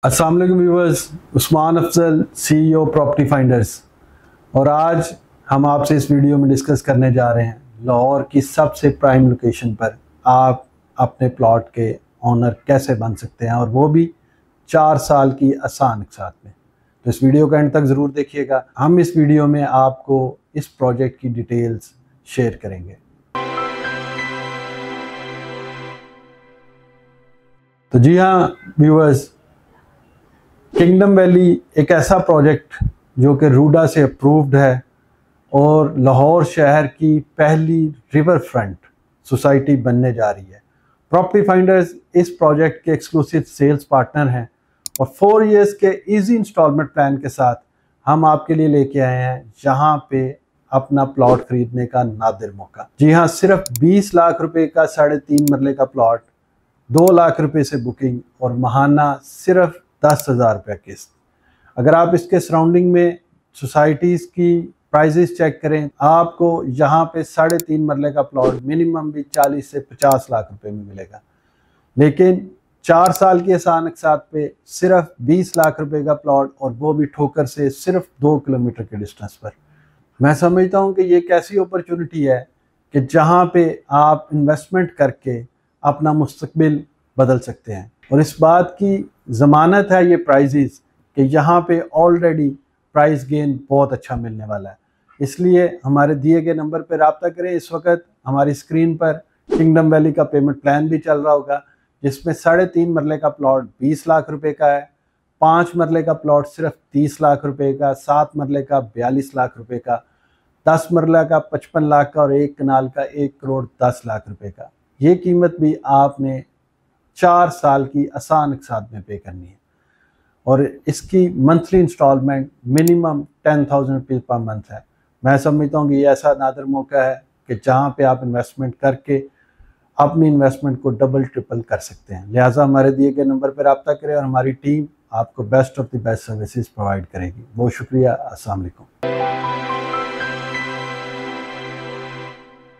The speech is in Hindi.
अस्सलाम वालेकुम viewers, Usman Afzal CEO property finders. और आज हम आपसे इस वीडियो में डिस्कस करने जा रहे हैं लाहौर की सबसे प्राइम लोकेशन पर आप अपने प्लॉट के ओनर कैसे बन सकते हैं, और वो भी 4 साल की आसान साथ में। तो इस वीडियो का एंड तक ज़रूर देखिएगा। हम इस वीडियो में आपको इस प्रोजेक्ट की डिटेल्स शेयर करेंगे। तो जी हाँ व्यूअर्स, किंगडम वैली एक ऐसा प्रोजेक्ट जो कि रूडा से अप्रूव्ड है और लाहौर शहर की पहली रिवर फ्रंट सोसाइटी बनने जा रही है। प्रॉपर्टी फाइंडर्स इस प्रोजेक्ट के एक्सक्लूसिव सेल्स पार्टनर हैं और 4 इयर्स के इजी इंस्टॉलमेंट प्लान के साथ हम आपके लिए लेके आए हैं जहां पे अपना प्लॉट खरीदने का नादिर मौका। जी हाँ, सिर्फ 20 लाख रुपए का 3.5 मरले का प्लॉट, 2 लाख रुपए से बुकिंग और महाना सिर्फ 10,000 रुपये किस्त। अगर आप इसके सराउंडिंग में सोसाइटीज़ की प्राइजेस चेक करें, आपको यहाँ पे 3.5 मरले का प्लॉट मिनिमम भी 40 से 50 लाख रुपए में मिलेगा। लेकिन 4 साल की आसान अक़सात पे सिर्फ 20 लाख रुपए का प्लॉट, और वो भी ठोकर से सिर्फ 2 किलोमीटर के डिस्टेंस पर। मैं समझता हूँ कि ये कैसी अपॉर्चुनिटी है कि जहाँ पे आप इन्वेस्टमेंट करके अपना मुस्तकबिल बदल सकते हैं। और इस बात की ज़मानत है ये प्राइजेस कि यहाँ पे ऑलरेडी प्राइस गेन बहुत अच्छा मिलने वाला है। इसलिए हमारे दिए गए नंबर पर रब्ता करें। इस वक्त हमारी स्क्रीन पर किंगडम वैली का पेमेंट प्लान भी चल रहा होगा, जिसमें 3.5 मरले का प्लॉट 20 लाख रुपए का है, 5 मरले का प्लॉट सिर्फ 30 लाख रुपए का, 7 मरले का 42 लाख रुपए का, 10 मरला का 55 लाख का और 1 कनाल का 1 करोड़ 10 लाख रुपए का। ये कीमत भी आपने 4 साल की आसान अक़सात में पे करनी है, और इसकी monthly instalment minimum 10,000 rupees per month है। मैं समझता हूँ कि ये ऐसा नादर मौका है कि जहाँ पे आप इन्वेस्टमेंट करके अपनी इन्वेस्टमेंट को डबल ट्रिपल कर सकते हैं। लिहाजा हमारे दिए गए नंबर पर रब्ता करें और हमारी टीम आपको best of the best services provide करेगी। बहुत शुक्रिया। अस्सलाम वालेकुम।